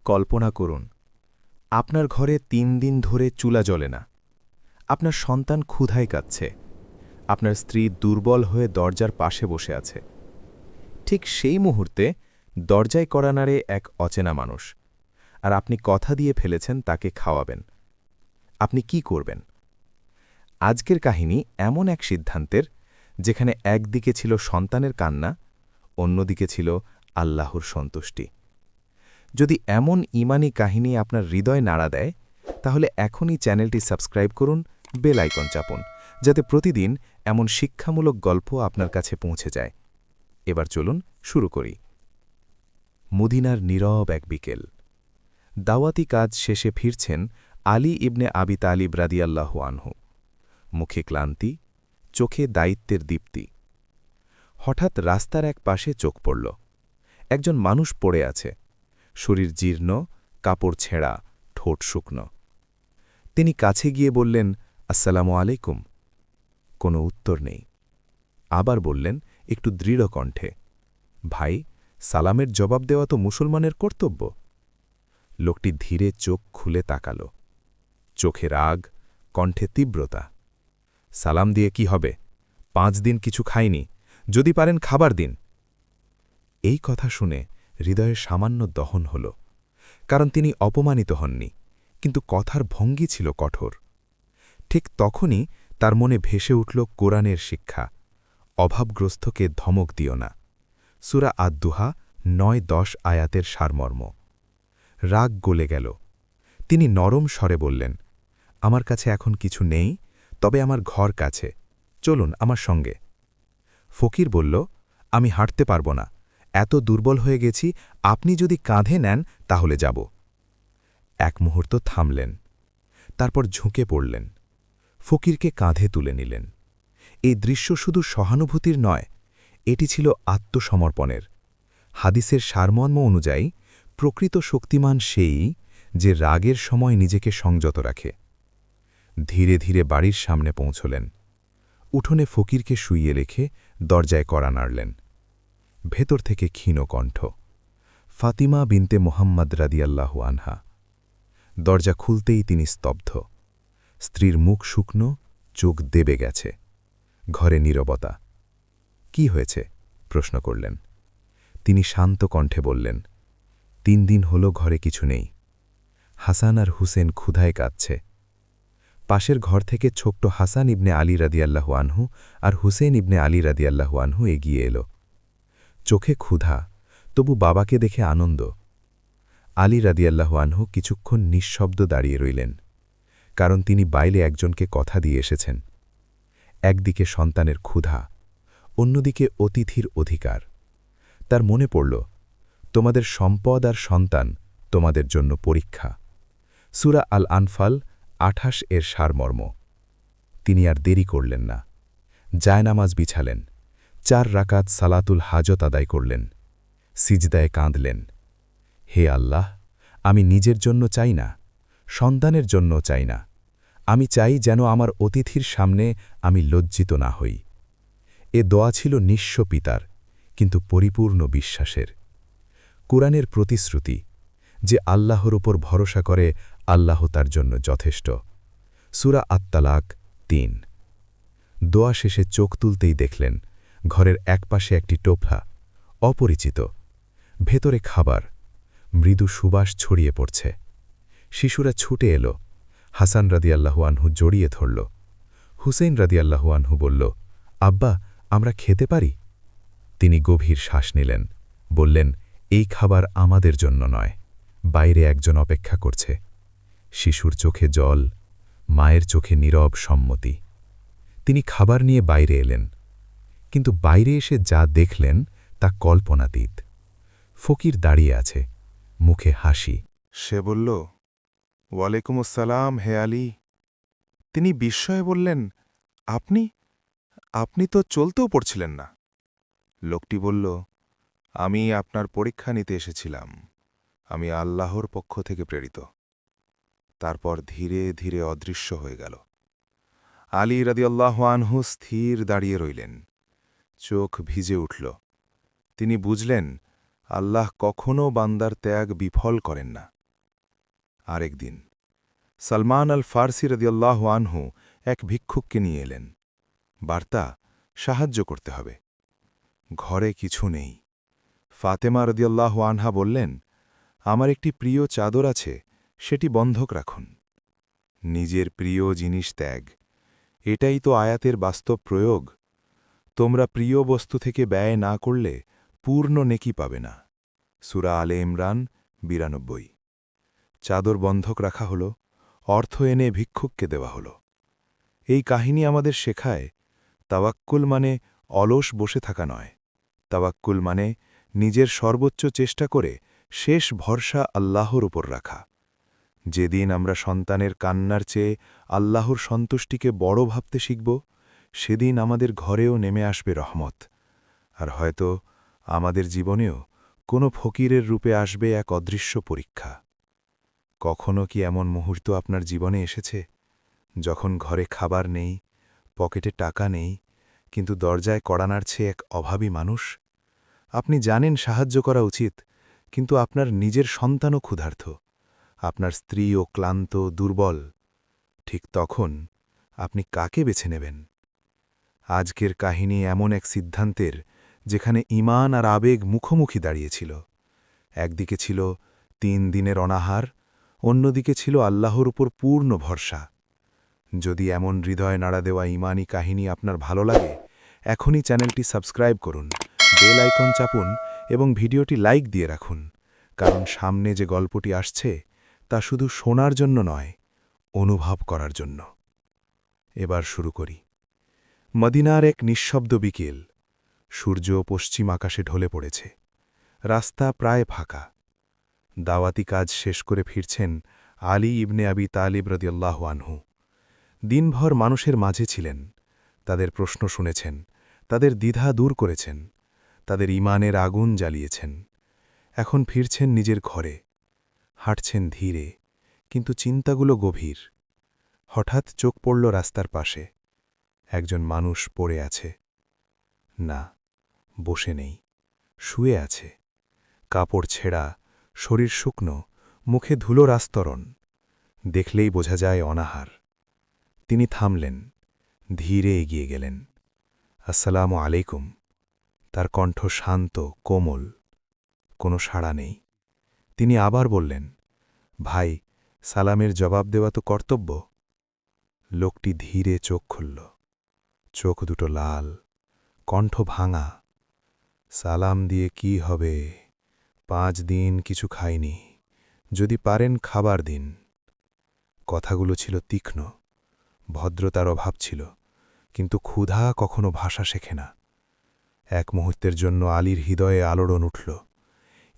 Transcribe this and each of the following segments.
কল্পনা করুন, আপনার ঘরে ৩ দিন ধরে চুলা জ্বলে না। আপনার সন্তান ক্ষুধায় কাঁদছে। আপনার স্ত্রী দুর্বল হয়ে দরজার পাশে বসে আছে। ঠিক সেই মুহূর্তে দরজায় কড়া নাড়ে এক অচেনা মানুষ, আর আপনি কথা দিয়ে ফেলেছেন তাকে খাওয়াবেন। আপনি কি করবেন? আজকের কাহিনী এমন এক সিদ্ধান্তের, যেখানে একদিকে ছিল সন্তানের কান্না, অন্যদিকে ছিল আল্লাহর সন্তুষ্টি। যদি এমন ঈমানী কাহিনী আপনার হৃদয় নাড়া দেয়, তাহলে এখনই চ্যানেলটি সাবস্ক্রাইব করুন, বেল আইকন চাপুন, যাতে প্রতিদিন এমন শিক্ষামূলক গল্প আপনার কাছে পৌঁছে যায়। এবার চলুন শুরু করি। মদিনার নীরব এক বিকেল। দাওয়াতি কাজ শেষে ফিরছেন আলী ইবনে আবি তালিব রাদিয়াল্লাহু আনহু। মুখে ক্লান্তি, চোখে দায়িত্বের দীপ্তি। হঠাৎ রাস্তার এক পাশে চোখ পড়ল। একজন মানুষ পড়ে আছে, শরীর জীর্ণ, কাপড় ছেঁড়া, ঠোঁট শুকনো। তিনি কাছে গিয়ে বললেন, আসসালামু আলাইকুম। কোনো উত্তর নেই। আবার বললেন একটু দৃঢ় কণ্ঠে, ভাই, সালামের জবাব দেওয়া তো মুসলমানের কর্তব্য। লোকটি ধীরে চোখ খুলে তাকাল। চোখে রাগ, কণ্ঠে তীব্রতা। সালাম দিয়ে কি হবে? 5 দিন কিছু খাইনি, যদি পারেন খাবার দিন। এই কথা শুনে হৃদয়ে সামান্য দহন হল, কারণ তিনি অপমানিত হননি, কিন্তু কথার ভঙ্গি ছিল কঠোর। ঠিক তখনই তার মনে ভেসে উঠল কোরআনের শিক্ষা, অভাবগ্রস্তকে ধমক দিও না। সূরা আদ-দুহা ৯-১০ আয়াতের সারমর্ম। রাগ গলে গেল। তিনি নরম স্বরে বললেন, আমার কাছে এখন কিছু নেই, তবে আমার ঘর কাছে, চলুন আমার সঙ্গে। ফকির বলল, আমি হাঁটতে পারব না, এত দুর্বল হয়ে গেছি, আপনি যদি কাঁধে নেন তাহলে যাব। এক মুহূর্ত থামলেন, তারপর ঝুঁকে পড়লেন, ফকিরকে কাঁধে তুলে নিলেন। এই দৃশ্য শুধু সহানুভূতির নয়, এটি ছিল আত্মসমর্পণের। হাদিসের সারমর্ম অনুযায়ী প্রকৃত শক্তিমান সেই, যে রাগের সময় নিজেকে সংযত রাখে। ধীরে ধীরে বাড়ির সামনে পৌঁছলেন। উঠোনে ফকিরকে শুইয়ে রেখে দরজায় কড়া নাড়লেন। ভেতর থেকে ক্ষীণ কণ্ঠ, ফাতিমা বিনতে মোহাম্মদ রাদিয়াল্লাহু আনহা। দরজা খুলতেই তিনি স্তব্ধ। স্ত্রীর মুখ শুকনো, চোখ দেবে গেছে। ঘরে নীরবতা। কি হয়েছে? প্রশ্ন করলেন। তিনি শান্ত কণ্ঠে বললেন, 3 দিন হল ঘরে কিছু নেই। হাসান আর হুসেন ক্ষুধায় কাঁদছে। পাশের ঘর থেকে ছোট্ট হাসান ইবনে আলী রাদিয়াল্লাহু আনহু আর হুসেন ইবনে আলী রাদিয়াল্লাহু আনহু এগিয়ে এলো। চোখে ক্ষুধা, তবু বাবাকে দেখে আনন্দ। আলী রাদিয়াল্লাহু আনহু কিছুক্ষণ নিঃশব্দ দাঁড়িয়ে রইলেন, কারণ তিনি বাইরে একজনকে কথা দিয়ে এসেছেন। একদিকে সন্তানের ক্ষুধা, অন্যদিকে অতিথির অধিকার। তার মনে পড়ল, তোমাদের সম্পদ আর সন্তান তোমাদের জন্য পরীক্ষা। সূরা আল আনফাল 28 এর সারমর্ম। তিনি আর দেরি করলেন না। জায়নামাজ বিছালেন, 4 রাকাত সালাতুল হাজত আদায় করলেন, সিজদায় কাঁদলেন। হে আল্লাহ, আমি নিজের জন্য চাই না, সন্তানের জন্য চাই না, আমি চাই যেন আমার অতিথির সামনে আমি লজ্জিত না হই। এ দোয়া ছিল নিঃস্ব পিতার, কিন্তু পরিপূর্ণ বিশ্বাসের। কুরআনের প্রতিশ্রুতি, যে আল্লাহর ওপর ভরসা করে আল্লাহ তার জন্য যথেষ্ট। সূরা আত-তালাক 3। দোয়া শেষে চোখ তুলতেই দেখলেন ঘরের একপাশে একটি টোপলা, অপরিচিত। ভেতরে খাবার, মৃদু সুবাস ছড়িয়ে পড়ছে। শিশুরা ছুটে এলো। হাসান রাদিয়াল্লাহু আনহু জড়িয়ে ধরল। হুসেইন রাদিয়াল্লাহু আনহু বলল, আব্বা, আমরা খেতে পারি? তিনি গভীর শ্বাস নিলেন, বললেন, এই খাবার আমাদের জন্য নয়, বাইরে একজন অপেক্ষা করছে। শিশুর চোখে জল, মায়ের চোখে নীরব সম্মতি। তিনি খাবার নিয়ে বাইরে এলেন, কিন্তু বাইরে এসে যা দেখলেন তা কল্পনাতীত। ফকির দাঁড়িয়ে আছে, মুখে হাসি। সে বলল, ওয়ালাইকুম আসসালাম হে আলী। তিনি বিস্ময়ে বললেন, আপনি আপনি তো চলতেও পড়ছিলেন না। লোকটি বলল, আমি আপনার পরীক্ষা নিতে এসেছিলাম, আমি আল্লাহর পক্ষ থেকে প্রেরিত। তারপর ধীরে ধীরে অদৃশ্য হয়ে গেল। আলী রাদিয়াল্লাহু আনহু স্থির দাঁড়িয়ে রইলেন। চোখ ভিজে উঠল। তিনি বুঝলেন, আল্লাহ কখনও বান্দার ত্যাগ বিফল করেন না। আরেক দিন সলমান আল ফার্সি রাদিয়াল্লাহু আনহু এক ভিক্ষুককে নিয়ে এলেন। বার্তা, সাহায্য করতে হবে। ঘরে কিছু নেই। ফাতেমা রাদিয়াল্লাহু আনহা বললেন, আমার একটি প্রিয় চাদর আছে, সেটি বন্ধক রাখুন। নিজের প্রিয় জিনিস ত্যাগ, এটাই তো আয়াতের বাস্তব প্রয়োগ। তোমরা প্রিয় বস্তু থেকে ব্যয় না করলে পূর্ণ নেকি পাবে না। সূরা আলে ইমরান 92। চাদর বন্ধক রাখা হল, অর্থ এনে ভিক্ষুককে দেওয়া হল। এই কাহিনী আমাদের শেখায়, তাওয়াক্কুল মানে অলস বসে থাকা নয়। তাওয়াক্কুল মানে নিজের সর্বোচ্চ চেষ্টা করে শেষ ভরসা আল্লাহর উপর রাখা। যেদিন আমরা সন্তানের কান্নার চেয়ে আল্লাহর সন্তুষ্টিকে বড় ভাবতে শিখব, সেদিন আমাদের ঘরেও নেমে আসবে রহমত। আর হয়তো আমাদের জীবনেও কোনো ফকিরের রূপে আসবে এক অদৃশ্য পরীক্ষা। কখনো কি এমন মুহূর্ত আপনার জীবনে এসেছে, যখন ঘরে খাবার নেই, পকেটে টাকা নেই, কিন্তু দরজায় কড়া নাড়ছে এক অভাবী মানুষ? আপনি জানেন সাহায্য করা উচিত, কিন্তু আপনার নিজের সন্তানও ক্ষুধার্ত, আপনার স্ত্রীও ক্লান্ত, দুর্বল। ঠিক তখন আপনি কাকে বেছে নেবেন? আজকের কাহিনী এমন এক সিদ্ধান্তের, যেখানে ঈমান আর আবেগ মুখোমুখি দাঁড়িয়েছিল। একদিকে ছিল ৩ দিনের অনাহার, অন্যদিকে ছিল আল্লাহর উপর পূর্ণ ভরসা। যদি এমন হৃদয় নাড়া দেওয়া ঈমানি কাহিনী আপনার ভালো লাগে, এখনই চ্যানেলটি সাবস্ক্রাইব করুন, বেল আইকন চাপুন এবং ভিডিওটি লাইক দিয়ে রাখুন। কারণ সামনে যে গল্পটি আসছে, তা শুধু শোনার জন্য নয়, অনুভব করার জন্য। এবার শুরু করি। মদিনার এক নিঃশব্দ বিকেল। সূর্য পশ্চিম আকাশে ঢলে পড়েছে। রাস্তা প্রায় ফাঁকা। দাওয়াতি কাজ শেষ করে ফিরছেন আলী ইবনে আবি তালিব রাদিয়াল্লাহু আনহু। দিনভর মানুষের মাঝে ছিলেন, তাদের প্রশ্ন শুনেছেন, তাদের দ্বিধা দূর করেছেন, তাদের ঈমানের আগুন জ্বালিয়েছেন। এখন ফিরছেন নিজের ঘরে। হাঁটছেন ধীরে, কিন্তু চিন্তাগুলো গভীর। হঠাৎ চোখ পড়ল রাস্তার পাশে। একজন মানুষ পড়ে আছে। না, বসে নেই, শুয়ে আছে। কাপড় ছেঁড়া, শরীর শুকনো, মুখে ধুলোর আস্তরণ। দেখলেই বোঝা যায় অনাহার। তিনি থামলেন, ধীরে এগিয়ে গেলেন। আসসালামু আলাইকুম। তার কণ্ঠ শান্ত, কোমল। কোনো সাড়া নেই। তিনি আবার বললেন, ভাই, সালামের জবাব দেওয়া তো কর্তব্য। লোকটি ধীরে চোখ খুলল। চোখ দুটো লাল, কণ্ঠ ভাঙা। সালাম দিয়ে কি হবে? 5 দিন কিছু খাইনি, যদি পারেন খাবার দিন। কথাগুলো ছিল তীক্ষ্ণ, ভদ্রতার অভাব ছিল, কিন্তু ক্ষুধা কখনো ভাষা শেখে না। এক মুহূর্তের জন্য আলীর হৃদয়ে আলোড়ন উঠল।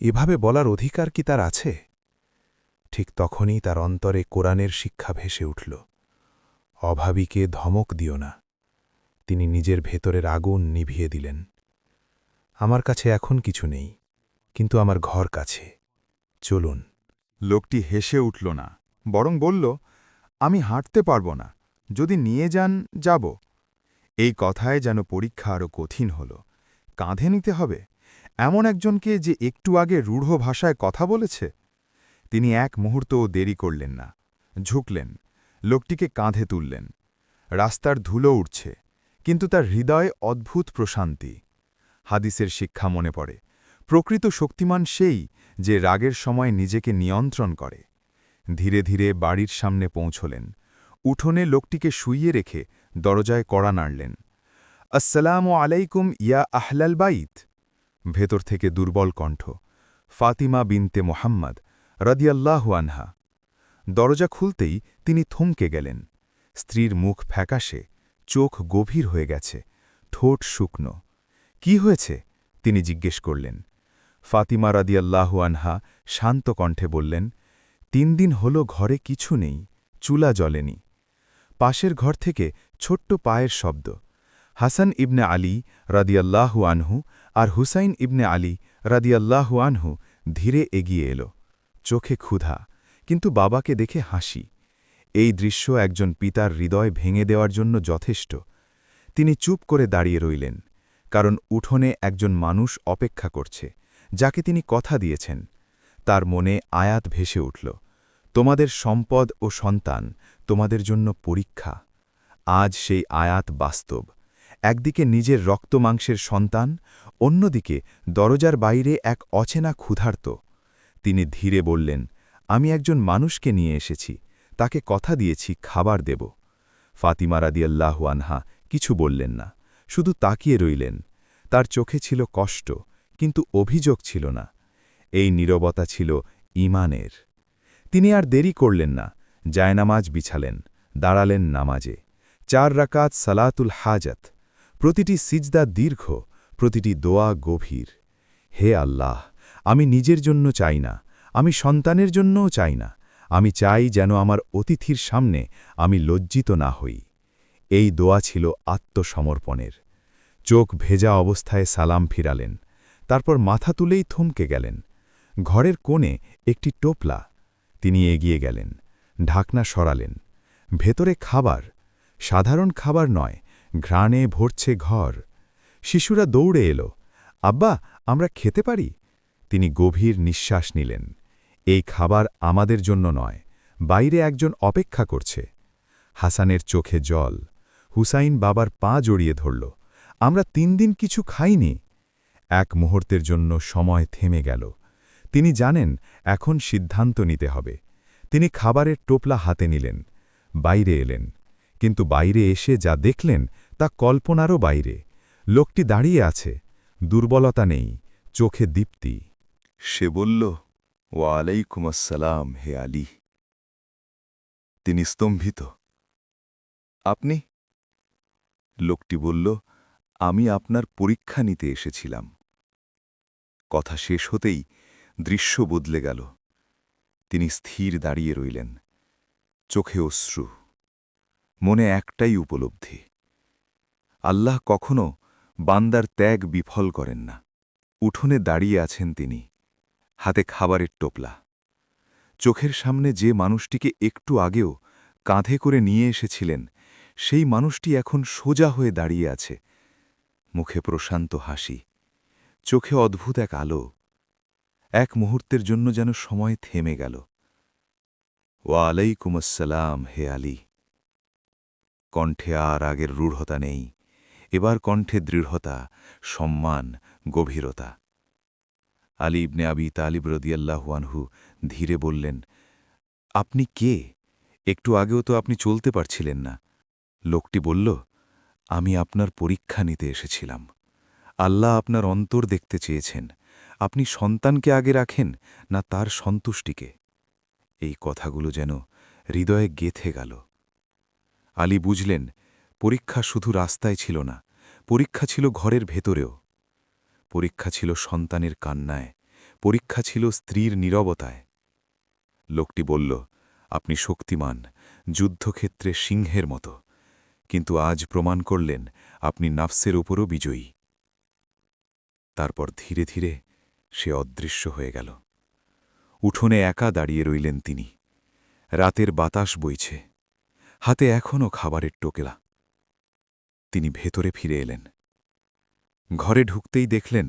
এভাবে বলার অধিকার কি তার আছে? ঠিক তখনই তার অন্তরে কোরআনের শিক্ষা ভেসে উঠল। অভাবীকে ধমক দিও না। তিনি নিজের ভেতরের আগুন নিভিয়ে দিলেন। আমার কাছে এখন কিছু নেই, কিন্তু আমার ঘর কাছে, চলুন। লোকটি হেসে উঠল না, বরং বলল, আমি হাঁটতে পারব না, যদি নিয়ে যান যাব। এই কথায় যেন পরীক্ষা আরও কঠিন হল। কাঁধে নিতে হবে এমন একজনকে যে একটু আগে রূঢ় ভাষায় কথা বলেছে? তিনি এক মুহূর্তও দেরি করলেন না, ঝুঁকলেন, লোকটিকে কাঁধে তুললেন। রাস্তার ধুলো উঠছে, কিন্তু তার হৃদয়ে অদ্ভুত প্রশান্তি। হাদিসের শিক্ষা মনে পড়ে, প্রকৃত শক্তিমান সেই যে রাগের সময় নিজেকে নিয়ন্ত্রণ করে। ধীরে ধীরে বাড়ির সামনে পৌঁছলেন। উঠোনে লোকটিকে শুইয়ে রেখে দরজায় কড়া নাড়লেন। আসসালামু আলাইকুম ইয়া আহলাল বাইত। ভেতর থেকে দুর্বল কণ্ঠ, ফাতিমা বিনতে মোহাম্মদ রাদিয়াল্লাহু আনহা। দরজা খুলতেই তিনি থমকে গেলেন। স্ত্রীর মুখ ফ্যাকাশে, চোখ গভীর হয়ে গেছে, ঠোঁট শুকনো। কি হয়েছে? তিনি জিজ্ঞেস করলেন। ফাতিমা রাদিয়াল্লাহু আনহা শান্ত কণ্ঠে বললেন, 3 দিন হল ঘরে কিছু নেই, চুলা জ্বলেনি। পাশের ঘর থেকে ছোট্ট পায়ের শব্দ। হাসান ইবনে আলী রাদিয়াল্লাহু আনহু আর হুসাইন ইবনে আলী রাদিয়াল্লাহু আনহু ধীরে এগিয়ে এলো। চোখে ক্ষুধা, কিন্তু বাবাকে দেখে হাসি। এই দৃশ্য একজন পিতার হৃদয় ভেঙে দেওয়ার জন্য যথেষ্ট। তিনি চুপ করে দাঁড়িয়ে রইলেন, কারণ উঠোনে একজন মানুষ অপেক্ষা করছে, যাকে তিনি কথা দিয়েছেন। তার মনে আয়াত ভেসে উঠল, তোমাদের সম্পদ ও সন্তান তোমাদের জন্য পরীক্ষা। আজ সেই আয়াত বাস্তব। একদিকে নিজের রক্তমাংসের সন্তান, অন্যদিকে দরজার বাইরে এক অচেনা ক্ষুধার্ত। তিনি ধীরে বললেন, আমি একজন মানুষকে নিয়ে এসেছি, তাকে কথা দিয়েছি খাবার দেব। ফাতিমা রাদিয়াল্লাহু আনহা কিছু বললেন না, শুধু তাকিয়ে রইলেন। তার চোখে ছিল কষ্ট, কিন্তু অভিযোগ ছিল না। এই নীরবতা ছিল ঈমানের। তিনি আর দেরি করলেন না, জায়নামাজ বিছালেন, দাঁড়ালেন নামাজে। 4 রাকাত সালাতুল হাজাত। প্রতিটি সিজদা দীর্ঘ, প্রতিটি দোয়া গভীর। হে আল্লাহ, আমি নিজের জন্য চাই না, আমি সন্তানের জন্যও চাই না। আমি চাই যেন আমার অতিথির সামনে আমি লজ্জিত না হই। এই দোয়া ছিল আত্মসমর্পণের। চোখ ভেজা অবস্থায় সালাম ফিরালেন, তারপর মাথা তুলেই থমকে গেলেন। ঘরের কোণে একটি টোপলা। তিনি এগিয়ে গেলেন, ঢাকনা সরালেন। ভেতরে খাবার, সাধারণ খাবার নয়, ঘ্রাণে ভরছে ঘর। শিশুরা দৌড়ে এলো, আব্বা, আমরা খেতে পারি? তিনি গভীর নিঃশ্বাস নিলেন। এই খাবার আমাদের জন্য নয়, বাইরে একজন অপেক্ষা করছে। হাসানের চোখে জল। হুসাইন বাবার পা জড়িয়ে ধরল, আমরা 3 দিন কিছু খাইনি। এক মুহূর্তের জন্য সময় থেমে গেল। তিনি জানেন এখন সিদ্ধান্ত নিতে হবে। তিনি খাবারের টোপলা হাতে নিলেন, বাইরে এলেন। কিন্তু বাইরে এসে যা দেখলেন তা কল্পনারও বাইরে। লোকটি দাঁড়িয়ে আছে, দুর্বলতা নেই, চোখে দীপ্তি। সে বলল, ওয়ালাইকুম আসসালাম হে আলী। তিনি স্তম্ভিত। আপনি? লোকটি বলল, আমি আপনার পরীক্ষা নিতে এসেছিলাম। কথা শেষ হতেই দৃশ্য বদলে গেল। তিনি স্থির দাঁড়িয়ে রইলেন, চোখে অশ্রু, মনে একটাই উপলব্ধি। আল্লাহ কখনো বান্দার ত্যাগ বিফল করেন না। উঠোনে দাঁড়িয়ে আছেন তিনি, হাতে খাবারের টোপলা। চোখের সামনে যে মানুষটিকে একটু আগেও কাঁধে করে নিয়ে এসেছিলেন, সেই মানুষটি এখন সোজা হয়ে দাঁড়িয়ে আছে, মুখে প্রশান্ত হাসি, চোখে অদ্ভুত এক আলো। এক মুহূর্তের জন্য যেন সময় থেমে গেল। ওয়ালাইকুম আসসালাম হে আলী। কণ্ঠে আর আগের রূঢ়তা নেই, এবার কণ্ঠে দৃঢ়তা, সম্মান, গভীরতা। আলী ইবনে আবি তালিব রাদিয়াল্লাহু আনহু ধীরে বললেন, আপনি কে? একটু আগেও তো আপনি চলতে পারছিলেন না। লোকটি বলল, আমি আপনার পরীক্ষা নিতে এসেছিলাম। আল্লাহ আপনার অন্তর দেখতে চেয়েছেন। আপনি সন্তানকে আগে রাখেন না তার সন্তুষ্টিকে? এই কথাগুলো যেন হৃদয়ে গেঁথে গেল। আলী বুঝলেন, পরীক্ষা শুধু রাস্তায় ছিল না, পরীক্ষা ছিল ঘরের ভেতরেও। পরীক্ষা ছিল সন্তানের কান্নায়, পরীক্ষা ছিল স্ত্রীর নীরবতায়। লোকটি বলল, আপনি শক্তিমান, যুদ্ধক্ষেত্রে সিংহের মতো, কিন্তু আজ প্রমাণ করলেন আপনি নাফসের উপরও বিজয়ী। তারপর ধীরে ধীরে সে অদৃশ্য হয়ে গেল। উঠোনে একা দাঁড়িয়ে রইলেন তিনি। রাতের বাতাস বইছে, হাতে এখনও খাবারের টোকেলা। তিনি ভেতরে ফিরে এলেন। ঘরে ঢুকতেই দেখলেন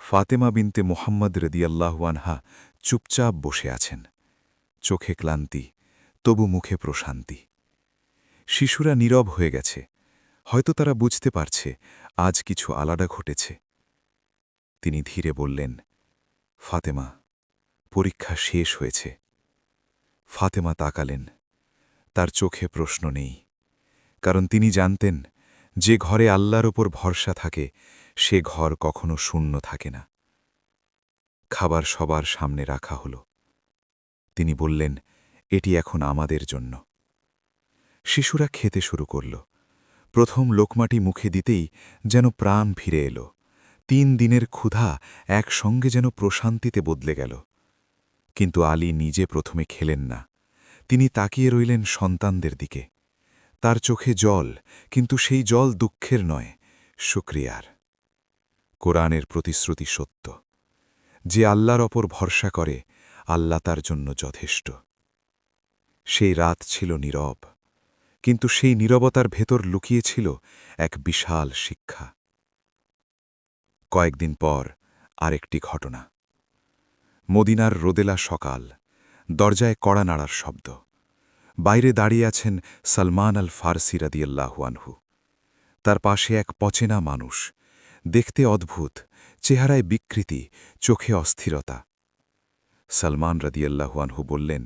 ফাতেমা বিনতে মোহাম্মদ রাদিয়াল্লাহু আনহা চুপচাপ বসে আছেন, চোখে ক্লান্তি, তবু মুখে প্রশান্তি। শিশুরা নীরব হয়ে গেছে, হয়তো তারা বুঝতে পারছে আজ কিছু আলাদা ঘটেছে। তিনি ধীরে বললেন, ফাতেমা, পরীক্ষা শেষ হয়েছে। ফাতেমা তাকালেন, তার চোখে প্রশ্ন নেই, কারণ তিনি জানতেন যে ঘরে আল্লাহর ওপর ভরসা থাকে সে ঘর কখনো শূন্য থাকে না। খাবার সবার সামনে রাখা হল। তিনি বললেন, এটি এখন আমাদের জন্য। শিশুরা খেতে শুরু করল। প্রথম লোকমাটি মুখে দিতেই যেন প্রাণ ফিরে এলো। 3 দিনের ক্ষুধা একসঙ্গে যেন প্রশান্তিতে বদলে গেল। কিন্তু আলী নিজে প্রথমে খেলেন না। তিনি তাকিয়ে রইলেন সন্তানদের দিকে। তার চোখে জল, কিন্তু সেই জল দুঃখের নয়, শুকরিয়ার। কোরআনের প্রতিশ্রুতি সত্য, যে আল্লাহর ওপর ভরসা করে আল্লাহ তার জন্য যথেষ্ট। সেই রাত ছিল নীরব, কিন্তু সেই নীরবতার ভেতর লুকিয়েছিল এক বিশাল শিক্ষা। কয়েকদিন পর আরেকটি ঘটনা। মদিনার রোদেলা সকাল, দরজায় কড়া নাড়ার শব্দ। বাইরে দাঁড়িয়ে আছেন সলমান আল ফারসি রাদিয়াল্লাহু আনহু। তার পাশে এক পচেনা মানুষ, দেখতে অদ্ভুত, চেহারায় বিকৃতি, চোখে অস্থিরতা। সলমান রাদিয়াল্লাহু আনহু বললেন,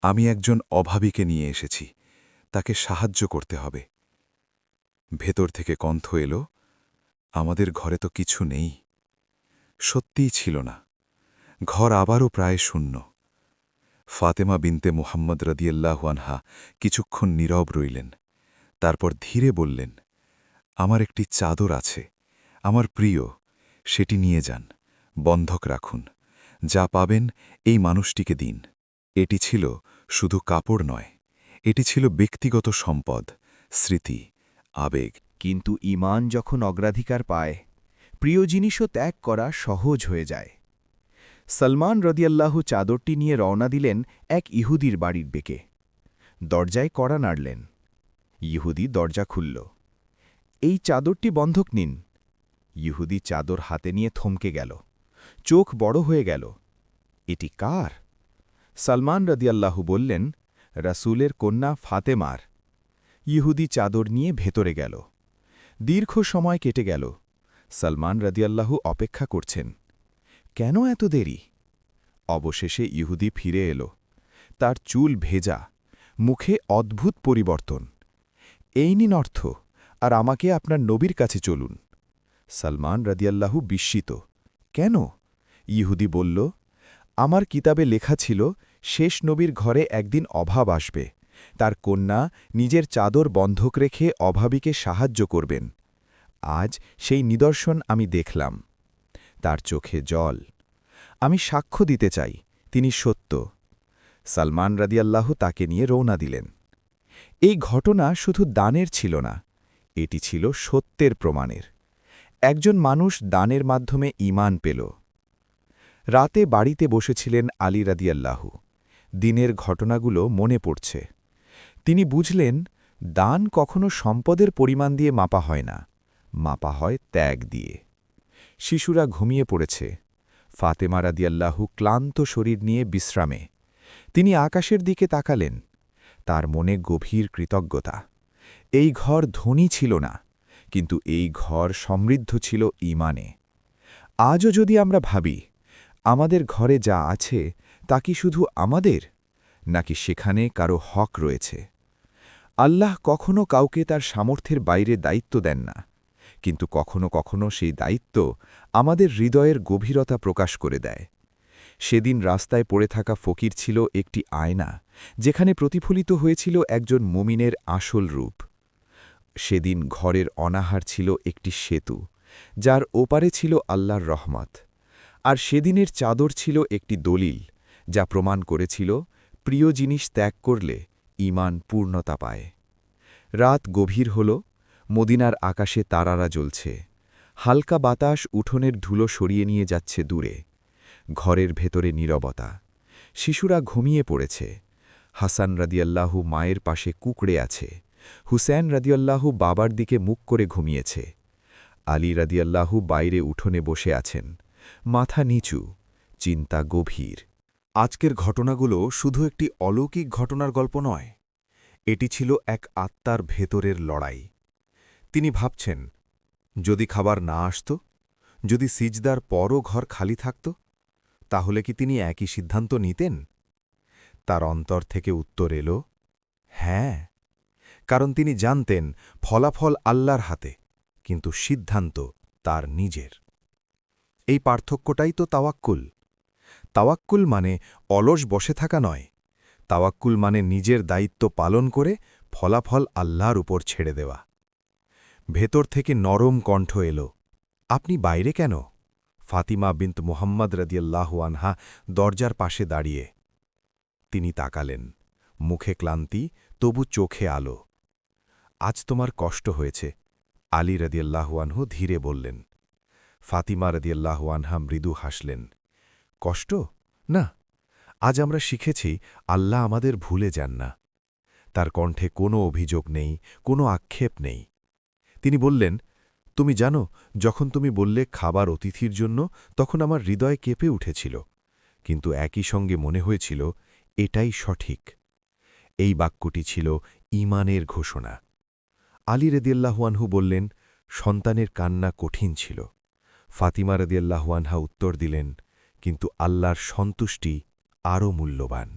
আমি একজন অভাবীকে নিয়ে এসেছি, তাকে সাহায্য করতে হবে। ভেতর থেকে কণ্ঠ এলো, আমাদের ঘরে তো কিছু নেই। সত্যিই ছিল না। ঘর আবারও প্রায় শূন্য। ফাতেমা বিনতে মুহাম্মদ রাদিয়াল্লাহু আনহা কিছুক্ষণ নীরব রইলেন, তারপর ধীরে বললেন, আমার একটি চাদর আছে, আমার প্রিয়, সেটি নিয়ে যান, বন্ধক রাখুন, যা পাবেন এই মানুষটিকে দিন। এটি ছিল শুধু কাপড় নয়, এটি ছিল ব্যক্তিগত সম্পদ, স্মৃতি, আবেগ। কিন্তু ঈমান যখন অগ্রাধিকার পায়, প্রিয় জিনিসও ত্যাগ করা সহজ হয়ে যায়। সলমান রদিয়াল্লাহু চাদরটি নিয়ে রওনা দিলেন এক ইহুদির বাড়ির বেকে। দরজায় কড়া নাড়লেন। ইহুদি দরজা খুলল। এই চাদরটি বন্ধক নিন। ইহুদি চাদর হাতে নিয়ে থমকে গেল, চোখ বড় হয়ে গেল। এটি কার? সলমান রদিয়াল্লাহু বললেন, রাসূলের কন্যা ফাতেমার। ইহুদি চাদর নিয়ে ভেতরে গেল। দীর্ঘ সময় কেটে গেল। সলমান রদিয়াল্লাহু অপেক্ষা করছেন। কেন এত দেরি? অবশেষে ইহুদি ফিরে এলো। তার চুল ভেজা, মুখে অদ্ভুত পরিবর্তন। এই নিন অর্থ, আর আমাকে আপনার নবীর কাছে চলুন। সলমান রদিয়াল্লাহু বিস্মিত। কেন? ইহুদি বলল, আমার কিতাবে লেখা ছিল শেষ নবীর ঘরে একদিন অভাব আসবে, তার কন্যা নিজের চাদর বন্ধক রেখে অভাবীকে সাহায্য করবেন। আজ সেই নিদর্শন আমি দেখলাম। তার চোখে জল। আমি সাক্ষ্য দিতে চাই, তিনি সত্য। সলমান রাদিয়াল্লাহু তাকে নিয়ে রওনা দিলেন। এই ঘটনা শুধু দানের ছিল না, এটি ছিল সত্যের প্রমাণের। একজন মানুষ দানের মাধ্যমে ঈমান পেল। রাতে বাড়িতে বসেছিলেন আলী রাদিয়াল্লাহু। দিনের ঘটনাগুলো মনে পড়ছে। তিনি বুঝলেন, দান কখনো সম্পদের পরিমাণ দিয়ে মাপা হয় না, মাপা হয় ত্যাগ দিয়ে। শিশুরা ঘুমিয়ে পড়েছে। ফাতেমা রাদিয়াল্লাহু ক্লান্ত শরীর নিয়ে বিশ্রামে। তিনি আকাশের দিকে তাকালেন। তার মনে গভীর কৃতজ্ঞতা। এই ঘর ধনী ছিল না, কিন্তু এই ঘর সমৃদ্ধ ছিল ঈমানে। আজও যদি আমরা ভাবি, আমাদের ঘরে যা আছে তা কি শুধু আমাদের, নাকি সেখানে কারো হক রয়েছে? আল্লাহ কখনো কাউকে তার সামর্থ্যের বাইরে দায়িত্ব দেন না, কিন্তু কখনো কখনো সেই দায়িত্ব আমাদের হৃদয়ের গভীরতা প্রকাশ করে দেয়। সেদিন রাস্তায় পড়ে থাকা ফকির ছিল একটি আয়না, যেখানে প্রতিফলিত হয়েছিল একজন মুমিনের আসল রূপ। সেদিন ঘরের অনাহার ছিল একটি সেতু, যার ওপারে ছিল আল্লাহর রহমত। আর সেদিনের চাদর ছিল একটি দলিল, যা প্রমাণ করেছিল প্রিয় জিনিস ত্যাগ করলে ঈমান পূর্ণতা পায়। রাত গভীর হল, মদিনার আকাশে তারারা জ্বলছে। হালকা বাতাস উঠোনের ধুলো সরিয়ে নিয়ে যাচ্ছে দূরে। ঘরের ভেতরে নীরবতা। শিশুরা ঘুমিয়ে পড়েছে। হাসান রাদিয়াল্লাহু মায়ের পাশে কুঁকড়ে আছে। হুসেন রাদিয়াল্লাহু বাবার দিকে মুখ করে ঘুমিয়েছে। আলী রাদিয়াল্লাহু বাইরে উঠোনে বসে আছেন, মাথা নিচু, চিন্তা গভীর। আজকের ঘটনাগুলো শুধু একটি অলৌকিক ঘটনার গল্প নয়, এটি ছিল এক আত্মার ভেতরের লড়াই। তিনি ভাবছেন, যদি খাবার না আসত, যদি সিজদার পরও ঘর খালি থাকত, তাহলে কি তিনি একই সিদ্ধান্ত নিতেন? তার অন্তর থেকে উত্তর এল, হ্যাঁ, কারণ তিনি জানতেন ফলাফল আল্লাহর হাতে, কিন্তু সিদ্ধান্ত তার নিজের। এই পার্থক্যটাই তো তাওয়াক্কুল। তাওয়াক্কুল মানে অলস বসে থাকা নয়, তাওয়াক্কুল মানে নিজের দায়িত্ব পালন করে ফলাফল আল্লাহর উপর ছেড়ে দেওয়া। ভেতর থেকে নরম কণ্ঠ এল, আপনি বাইরে কেন? ফাতিমা বিনত মুহাম্মদ রাদিয়াল্লাহু আনহা দরজার পাশে দাঁড়িয়ে। তিনি তাকালেন, মুখে ক্লান্তি, তবু চোখে আলো। আজ তোমার কষ্ট হয়েছে, আলী রাদিয়াল্লাহু আনহু ধীরে বললেন। ফাতিমা রাদিয়াল্লাহু আনহা মৃদু হাসলেন। কষ্ট? না, আজ আমরা শিখেছি আল্লাহ আমাদের ভুলে যান না। তার কণ্ঠে কোনো অভিযোগ নেই, কোনো আক্ষেপ নেই। তিনি বললেন, তুমি জানো, যখন তুমি বললে খাবার অতিথির জন্য, তখন আমার হৃদয় কেঁপে উঠেছিল। কিন্তু একই সঙ্গে মনে হয়েছিল এটাই সঠিক। এই বাক্যটি ছিল ঈমানের ঘোষণা। আলী রাদিয়াল্লাহু আনহু বললেন, সন্তানের কান্না কঠিন ছিল। ফাতিমা রাদিয়াল্লাহু আনহা উত্তর দিলেন, কিন্তু আল্লাহর সন্তুষ্টি আরও মূল্যবান।